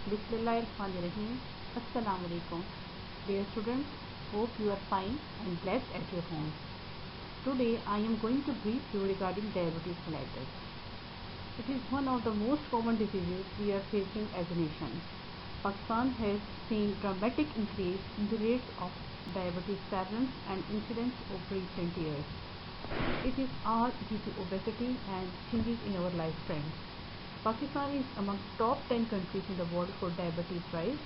Bismillahirrahmanirrahim. Assalamu alaikum. Dear students, hope you are fine and blessed at your home. Today I am going to brief you regarding diabetes mellitus. It is one of the most common diseases we are facing as a nation. Pakistan has seen dramatic increase in the rates of diabetes prevalence and incidence over recent years. It is all due to obesity and changes in our lifestyle. Pakistan is among top 10 countries in the world for diabetes rise,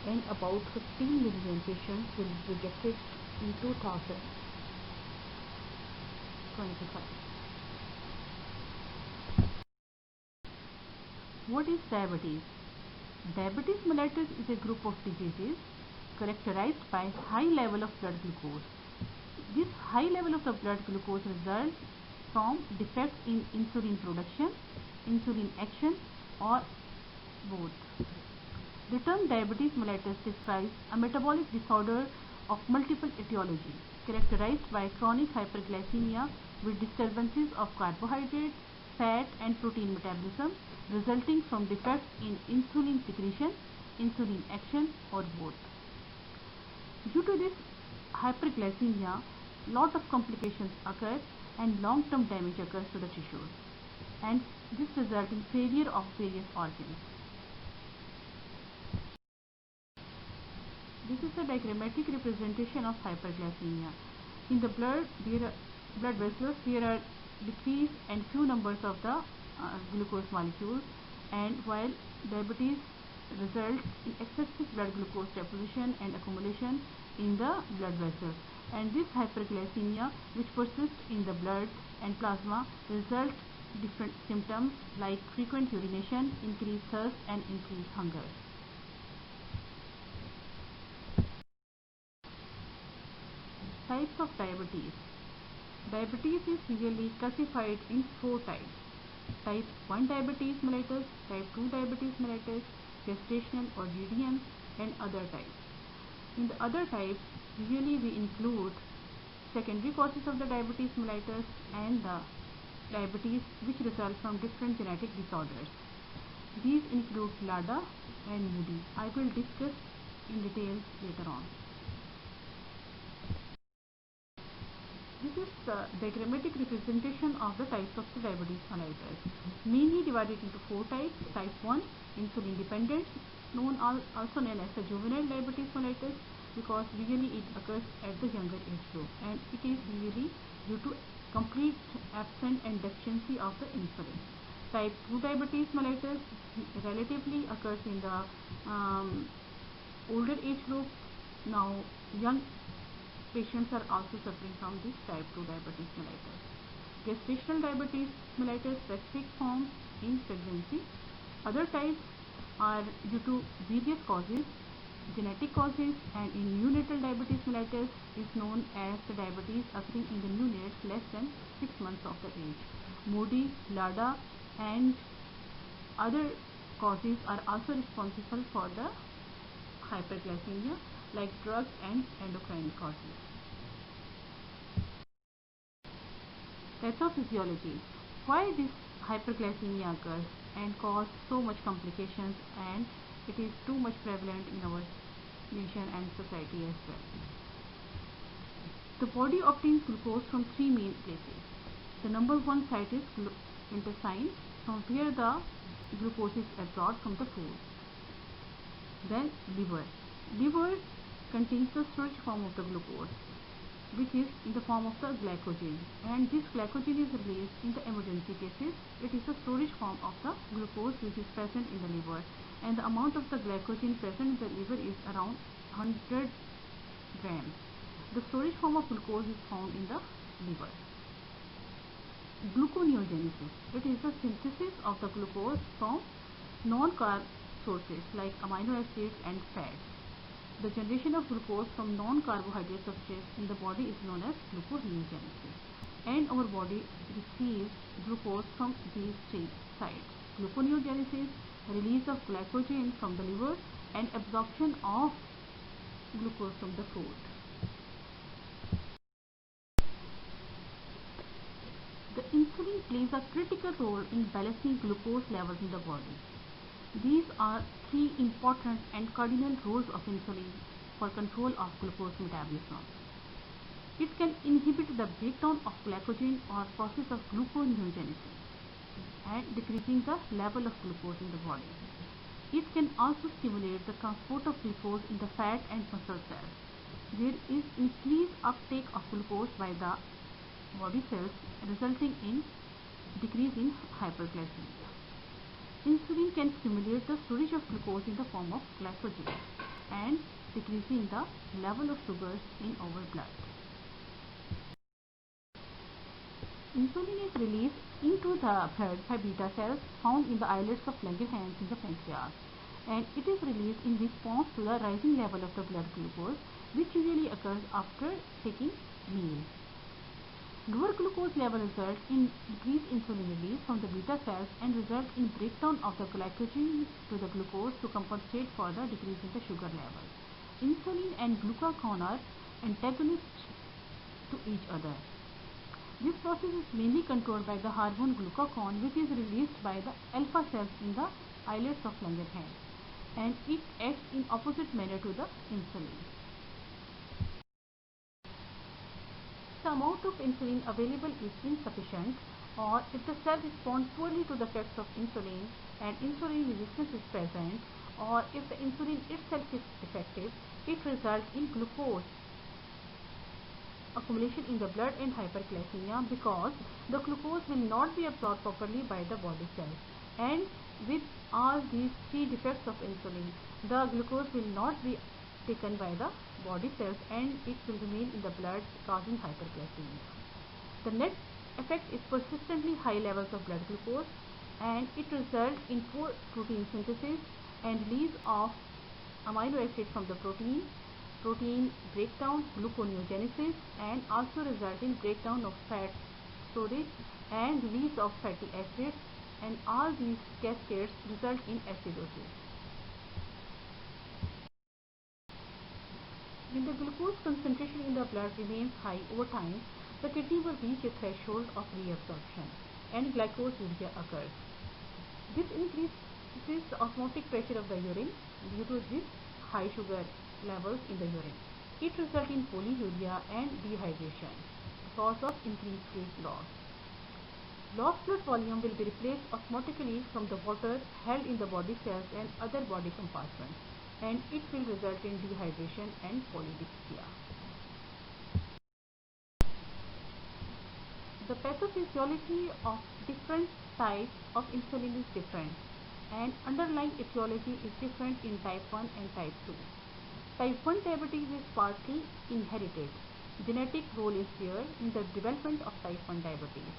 and about 15 million patients will be projected in 2025. What is diabetes? Diabetes mellitus is a group of diseases characterized by high level of blood glucose. This high level of the blood glucose results from defects in insulin production, insulin action, or both. The term diabetes mellitus describes a metabolic disorder of multiple etiology characterized by chronic hyperglycemia with disturbances of carbohydrate, fat and protein metabolism resulting from defects in insulin secretion, insulin action, or both. Due to this hyperglycemia, lot of complications occur and long-term damage occurs to the tissues, and this results in failure of various organs. This is a diagrammatic representation of hyperglycemia. In the blood vessels, there are decreased and few numbers of the glucose molecules, and while diabetes results in excessive blood glucose deposition and accumulation in the blood vessels, and this hyperglycemia which persists in the blood and plasma result different symptoms like frequent urination, increased thirst and increased hunger. Types of diabetes. Diabetes is usually classified in 4 types. Type 1 diabetes mellitus, type 2 diabetes mellitus, gestational or GDM, and other types. In the other types, usually we include secondary causes of the diabetes mellitus and the diabetes which result from different genetic disorders. These include LADA and Moody. I will discuss in detail later on. This is the diagrammatic representation of the types of the diabetes mellitus, mainly divided into 4 types. Type 1, insulin dependent, also known as the juvenile diabetes mellitus, because usually it occurs at the younger age group, and it is usually due to complete absence and deficiency of the insulin. Type 2 diabetes mellitus relatively occurs in the older age group. Now young patients are also suffering from this type 2 diabetes mellitus. Gestational diabetes mellitus specific forms in pregnancy. Other types are due to various causes, genetic causes, and in neonatal diabetes mellitus is known as the diabetes occurring in the neonates less than 6 months of the age. Moody, LADA, and other causes are also responsible for the hyperglycemia, like drugs and endocrine causes. Pathophysiology. Why this hyperglycemia occurs and cause so much complications, and it is too much prevalent in our nation and society as well. The body obtains glucose from 3 main places. The number 1 site is intestine, from where the glucose is absorbed from the food. Then liver. Liver contains the storage form of the glucose, which is in the form of the glycogen, and this glycogen is released in the emergency cases. It is the storage form of the glucose which is present in the liver, and the amount of the glycogen present in the liver is around 100 grams. The storage form of glucose is found in the liver. Gluconeogenesis. It is the synthesis of the glucose from non-carb sources like amino acids and fats. The generation of glucose from non-carbohydrate substrates in the body is known as gluconeogenesis, and our body receives glucose from these 3 sites: gluconeogenesis, release of glycogen from the liver, and absorption of glucose from the food. The insulin plays a critical role in balancing glucose levels in the body. These are three important and cardinal roles of insulin for control of glucose metabolism. It can inhibit the breakdown of glycogen or process of gluconeogenesis and decreasing the level of glucose in the body. It can also stimulate the transport of glucose in the fat and muscle cells. There is increased uptake of glucose by the body cells, resulting in decrease in hyperglycemia. Insulin can stimulate the storage of glucose in the form of glycogen and decreasing the level of sugars in our blood. Insulin is released into the blood by beta cells found in the islets of Langerhans in the pancreas, and it is released in response to the rising level of the blood glucose, which usually occurs after taking meal. Lower glucose level results in increased insulin release from the beta cells and result in breakdown of the glycogen to the glucose to compensate for the decrease in the sugar level. Insulin and glucagon are antagonists to each other. This process is mainly controlled by the hormone glucagon, which is released by the alpha cells in the islets of Langerhans, and it acts in opposite manner to the insulin. The amount of insulin available is insufficient, or if the cell responds poorly to the effects of insulin and insulin resistance is present, or if the insulin itself is defective, it results in glucose accumulation in the blood and hyperglycemia, because the glucose will not be absorbed properly by the body cells. And with all these three defects of insulin, the glucose will not be taken by the body cells and it will remain in the blood, causing hyperglycemia. The net effect is persistently high levels of blood glucose, and it results in poor protein synthesis and release of amino acid from the protein breakdown, gluconeogenesis, and also result in breakdown of fat storage and release of fatty acids, and all these cascades result in acidosis. When the glucose concentration in the blood remains high over time, the kidney will reach a threshold of reabsorption and glycosuria occurs. This increases the osmotic pressure of the urine due to this high sugar levels in the urine. It results in polyuria and dehydration because of increased fluid loss. Lost blood volume will be replaced osmotically from the water held in the body cells and other body compartments, and it will result in dehydration and polydipsia. The pathophysiology of different types of insulin is different, and underlying etiology is different in type 1 and type 2. Type 1 diabetes is partly inherited. Genetic role is there in the development of type 1 diabetes,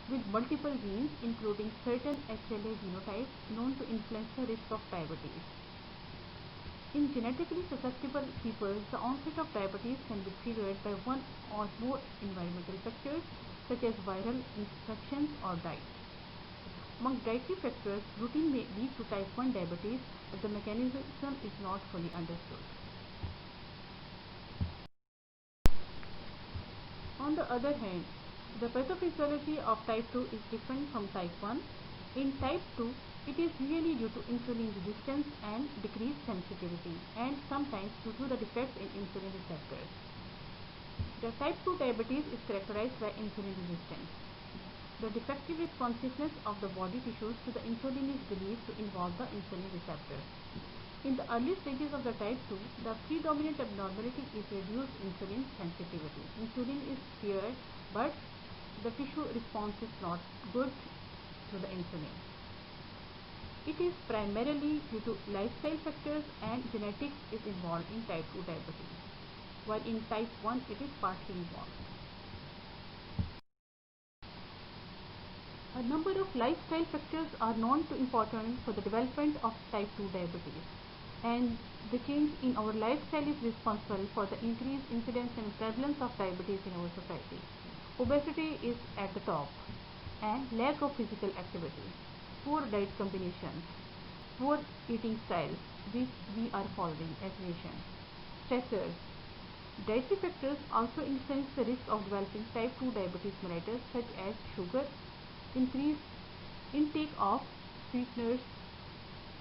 with multiple genes including certain HLA genotypes known to influence the risk of diabetes. In genetically susceptible people, the onset of diabetes can be triggered by one or more environmental factors such as viral infections or diet. Among dietary factors, gluten may lead to type 1 diabetes, but the mechanism is not fully understood. On the other hand, the pathophysiology of type 2 is different from type 1. In type 2, it is usually due to insulin resistance and decreased sensitivity, and sometimes due to the defects in insulin receptors. The type 2 diabetes is characterized by insulin resistance. The defective responsiveness of the body tissues to the insulin is believed to involve the insulin receptors. In the early stages of the type 2, the predominant abnormality is reduced insulin sensitivity. Insulin is spared, but the tissue response is not good to the insulin. It is primarily due to lifestyle factors, and genetics is involved in type 2 diabetes, while in type 1 it is partly involved. A number of lifestyle factors are known to be important for the development of type 2 diabetes, and the change in our lifestyle is responsible for the increased incidence and prevalence of diabetes in our society. Obesity is at the top, and lack of physical activity, poor diet combinations, poor eating styles which we are following as nation, stressors. Dietary factors also influence the risk of developing type 2 diabetes mellitus, such as sugar, increased intake of sweeteners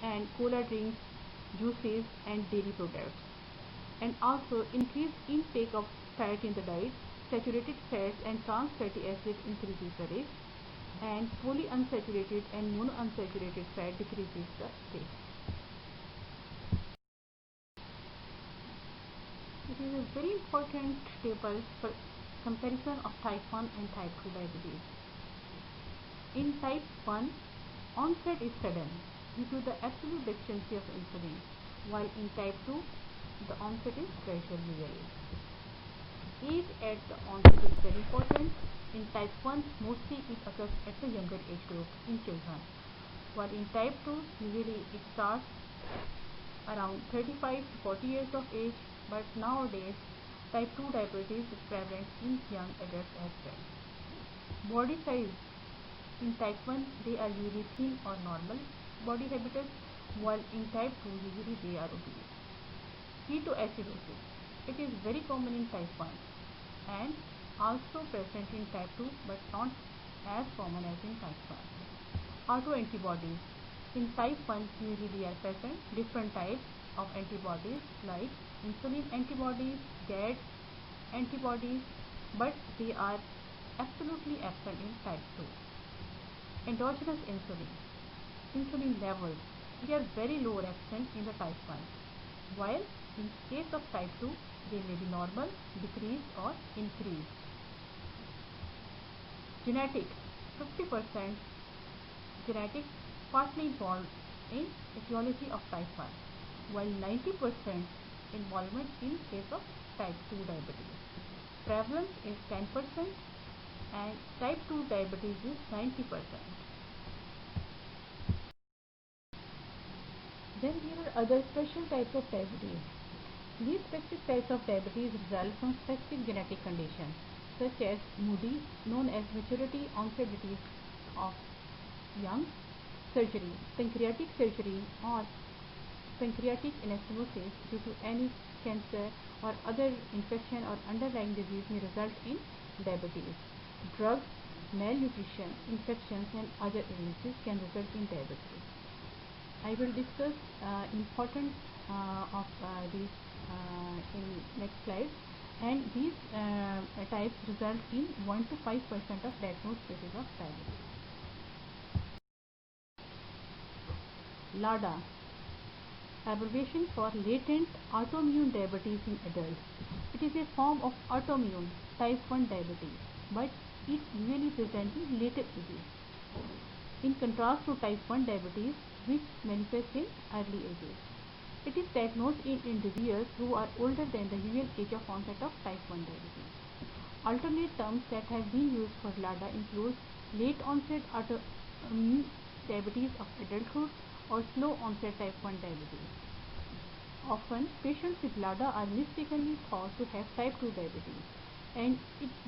and cola drinks, juices and dairy products, and also increased intake of fat in the diet. Saturated fats and trans fatty acids increases the risk, and polyunsaturated and monounsaturated fat decreases the risk. It is a very important table for comparison of type 1 and type 2 diabetes. In type 1, onset is sudden due to the absolute deficiency of insulin, while in type 2, the onset is gradual usually. Age at the onset is very important. In type 1, mostly it occurs at the younger age group in children, while in type 2, usually it starts around 35 to 40 years of age, but nowadays type 2 diabetes is prevalent in young adults as well. Body size in type 1, they are usually thin or normal body habitus, while in type 2, usually they are obese. Ketoacidosis, it is very common in type 1 and also present in type 2 but not as common as in type 1. Autoantibodies, in type 1 usually they are present different types of antibodies like insulin antibodies, GAD antibodies, but they are absolutely absent in type 2. Endogenous insulin levels, they are very low or absent in the type 1, while in case of type 2 they may be normal, decreased or increased. Genetics, 50% genetics partly involved in etiology of type 1, while 90% involvement in case of type 2 diabetes. Prevalence is 10% and type 2 diabetes is 90%. Then there are other special types of diabetes. These specific types of diabetes result from specific genetic conditions such as MUDI, known as maturity onset disease of young, surgery, pancreatic surgery or pancreatic anastomosis due to any cancer or other infection or underlying disease may result in diabetes. Drugs, malnutrition, infections and other illnesses can result in diabetes. I will discuss important of these in next slide, and these types result in 1 to 5% of diagnosed cases of diabetes. LADA, abbreviation for latent autoimmune diabetes in adults. It is a form of autoimmune type 1 diabetes, but it usually presents in later ages, in contrast to type 1 diabetes which manifests in early ages. It is diagnosed in individuals who are older than the usual age of onset of type 1 diabetes. Alternate terms that have been used for LADA include late onset autoimmune diabetes of adulthood or slow onset type 1 diabetes. Often, patients with LADA are mistakenly thought to have type 2 diabetes, and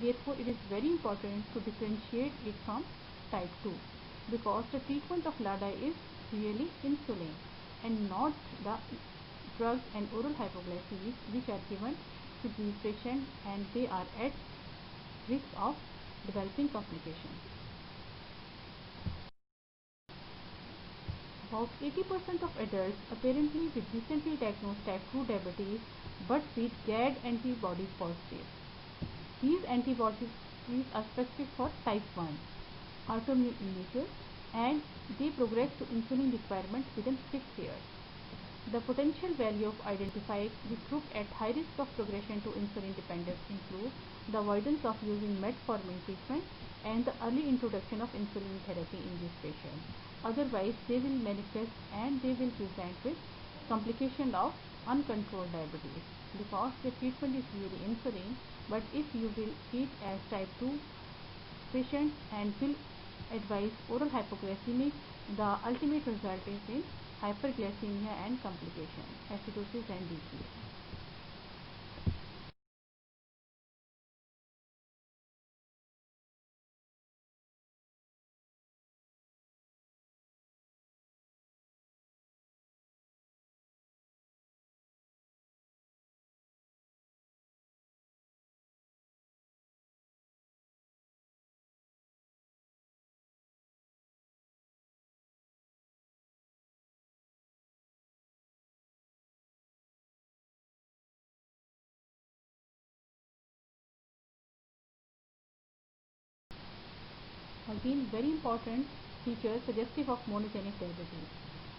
therefore it is very important to differentiate it from type 2, because the treatment of LADA is really insulin and not the drugs and oral hypoglycemics which are given to these patients, and they are at risk of developing complications. About 80% of adults apparently with recently diagnosed type 2 diabetes but with GAD antibodies positive. These antibodies are specific for type 1 autoimmune in nature, and they progress to insulin requirement within 6 years. The potential value of identifying this group at high risk of progression to insulin dependence include the avoidance of using metformin treatment and the early introduction of insulin therapy in these patients. Otherwise, they will manifest and they will present with complication of uncontrolled diabetes, because the treatment is usually insulin, but if you will treat as type 2 patients and will advise oral hypoglycemic, the ultimate result is in hyperglycemia and complication, acidosis and disease. Again, very important feature suggestive of monogenic diabetes.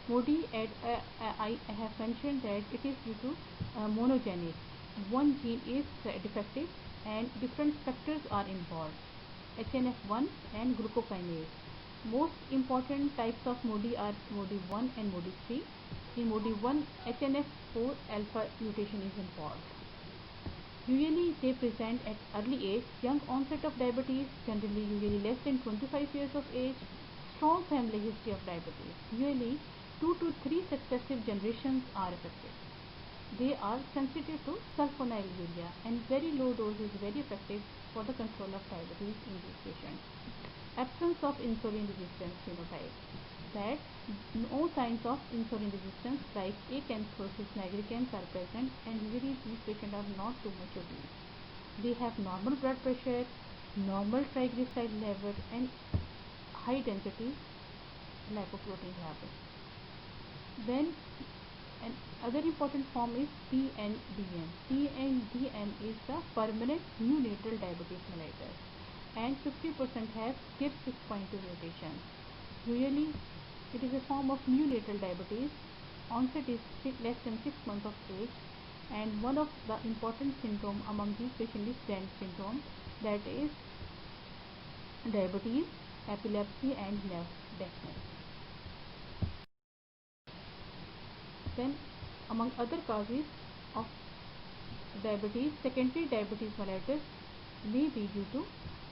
MODY, I have mentioned that it is due to monogenic. One gene is defective and different factors are involved. HNF1 and glucokinase. Most important types of MODY are MODY1 and MODY3. In MODY1, HNF4 alpha mutation is involved. Usually they present at early age, young onset of diabetes, generally usually less than 25 years of age, strong family history of diabetes. Usually 2 to 3 successive generations are affected. They are sensitive to sulfonylurea and very low dose is very effective for the control of diabetes in these patients. Absence of insulin resistance phenotype. That no signs of insulin resistance like acanthosis nigricans are present and usually these patients are not too much obese. They have normal blood pressure, normal triglyceride level and high density lipoprotein level. Then another important form is PNDM. PNDM is the permanent neonatal diabetes mellitus and 50% have KIR6.2 mutation. Usually it is a form of neonatal diabetes. Onset is less than 6 months of age and one of the important syndrome among these patients is DENT syndrome, that is diabetes, epilepsy and nerve deafness. Then among other causes of diabetes, secondary diabetes mellitus may be due to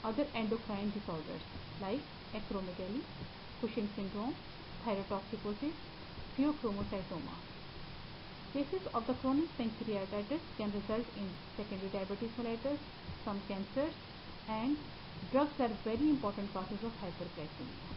other endocrine disorders like acromegaly, Cushing syndrome, thyrotoxicosis, pheochromocytoma. Cases of the chronic pancreatitis can result in secondary diabetes mellitus, some cancers, and drugs are very important causes of hyperglycemia.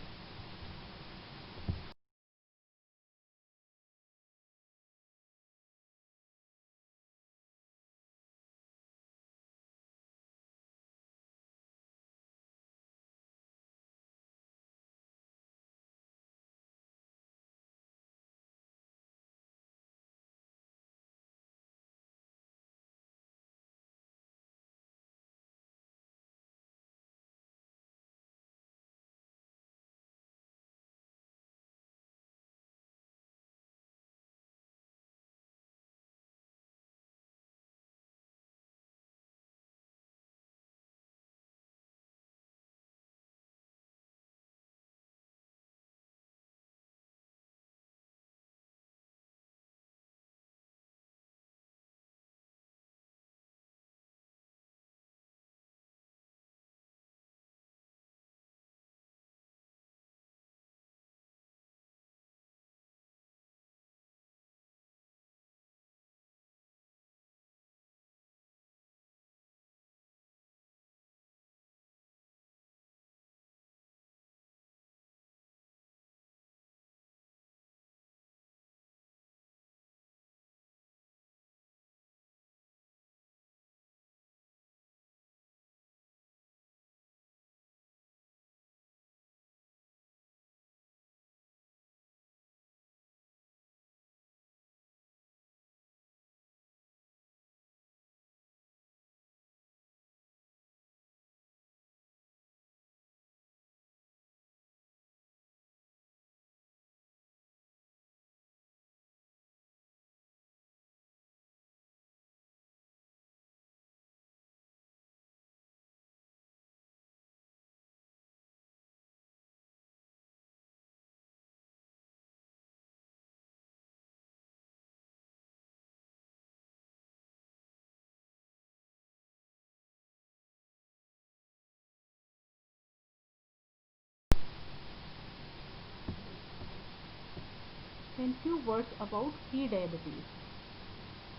Then few words about pre-diabetes.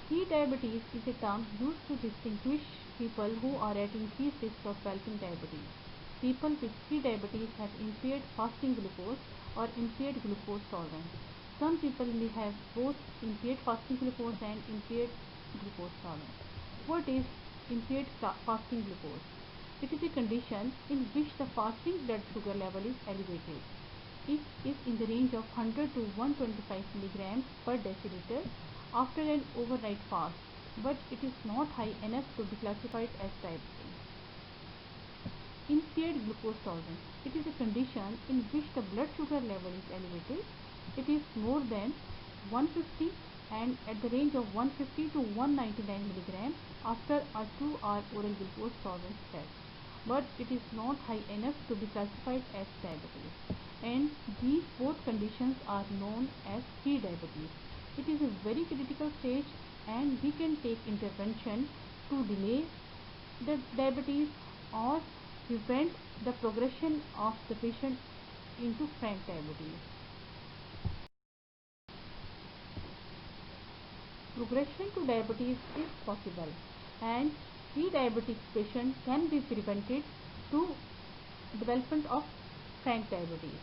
Pre-diabetes is a term used to distinguish people who are at increased risk of developing diabetes. People with pre-diabetes have impaired fasting glucose or impaired glucose tolerance. Some people may have both impaired fasting glucose and impaired glucose tolerance. What is impaired fasting glucose? It is a condition in which the fasting blood sugar level is elevated. It is in the range of 100 to 125 milligrams per deciliter after an overnight fast, but it is not high enough to be classified as diabetes. impaired glucose tolerance. It is a condition in which the blood sugar level is elevated. It is more than 150 and at the range of 150 to 199 milligram after a 2-hour oral glucose tolerance test, but it is not high enough to be classified as diabetes, and these both conditions are known as pre-diabetes. It is a very critical stage and we can take intervention to delay the diabetes or prevent the progression of the patient into frank diabetes. Progression to diabetes is possible and pre-diabetic patient can be prevented to development of frank diabetes.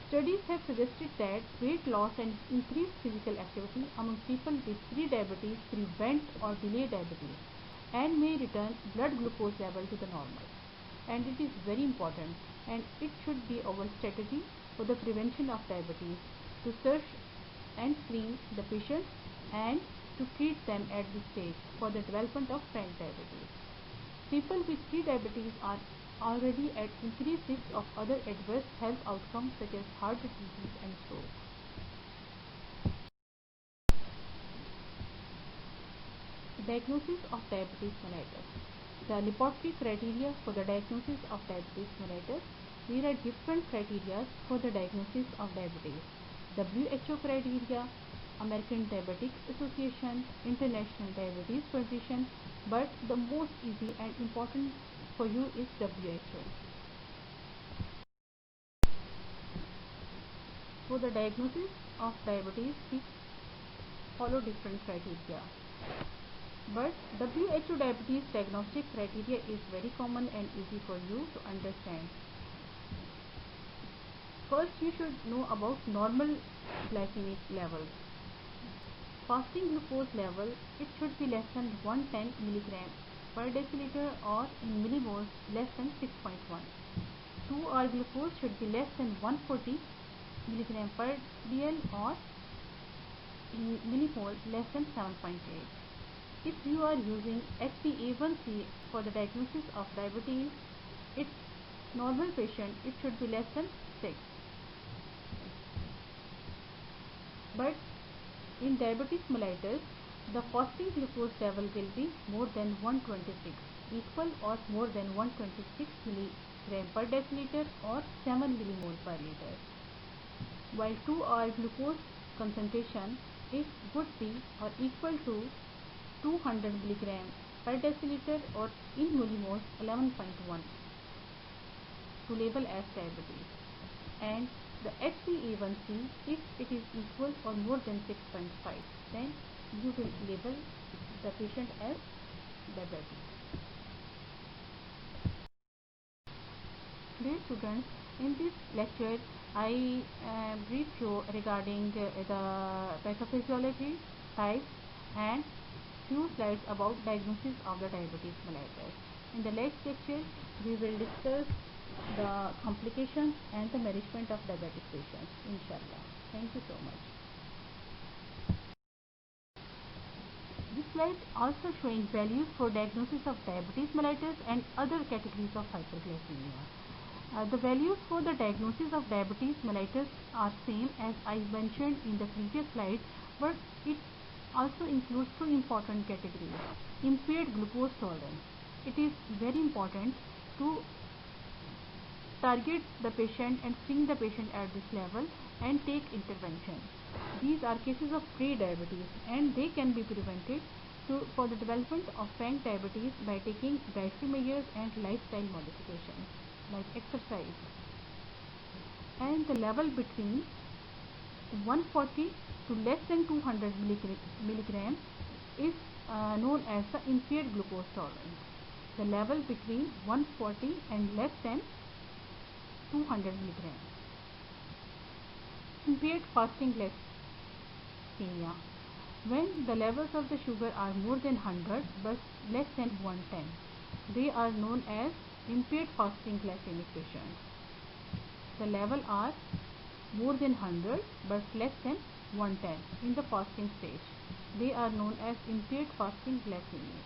Studies have suggested that weight loss and increased physical activity among people with pre-diabetes prevent or delay diabetes and may return blood glucose level to the normal. And it is very important and it should be our strategy for the prevention of diabetes to search and screen the patients and to treat them at this stage for the development of frank diabetes. People with pre-diabetes are already at increased risk of other adverse health outcomes such as heart disease and stroke. Diagnosis of diabetes mellitus. The laboratory criteria for the diagnosis of diabetes mellitus. There are different criteria for the diagnosis of diabetes. WHO criteria, American Diabetic Association, International Diabetes Federation, but the most easy and important for you is WHO. For the diagnosis of diabetes, we follow different criteria. But WHO diabetes diagnostic criteria is very common and easy for you to understand. First, you should know about normal glycemic levels. Fasting glucose level, it should be less than 110 milligram per deciliter or in millimoles less than 6.1. 2-hour glucose should be less than 140 milligram per dl or in millimole less than 7.8. If you are using HbA1c for the diagnosis of diabetes, its normal patient, it should be less than 6. But in diabetes mellitus, the fasting glucose level will be more than 126, equal or more than 126 milligram per deciliter or 7 millimole per liter. While 2-hour glucose concentration, it would be or equal to 200 milligram per deciliter or in millimoles 11.1 to label as diabetes. And the HbA1c, if it is equal or more than 6.5, then you will label the patient as diabetic. Dear students, in this lecture I brief you regarding the pathophysiology, types and few slides about diagnosis of the diabetes mellitus. In the next lecture we will discuss the complications and the management of diabetic patients, inshallah. Thank you so much. This slide also showing values for diagnosis of diabetes mellitus and other categories of hyperglycemia. The values for the diagnosis of diabetes mellitus are same as I mentioned in the previous slide, but it also includes two important categories. Impaired glucose tolerance. It is very important to target the patient and screen the patient at this level and take intervention. These are cases of pre-diabetes and they can be prevented for the development of frank diabetes by taking dietary measures and lifestyle modifications like exercise. And the level between 140 to less than 200 milligram is known as the impaired glucose tolerance. The level between 140 and less than 200 milligram. Impaired fasting glycemia. When the levels of the sugar are more than 100 but less than 110, they are known as impaired fasting glycemic patients. The level are more than 100 but less than 110 in the fasting stage. They are known as impaired fasting glycemic.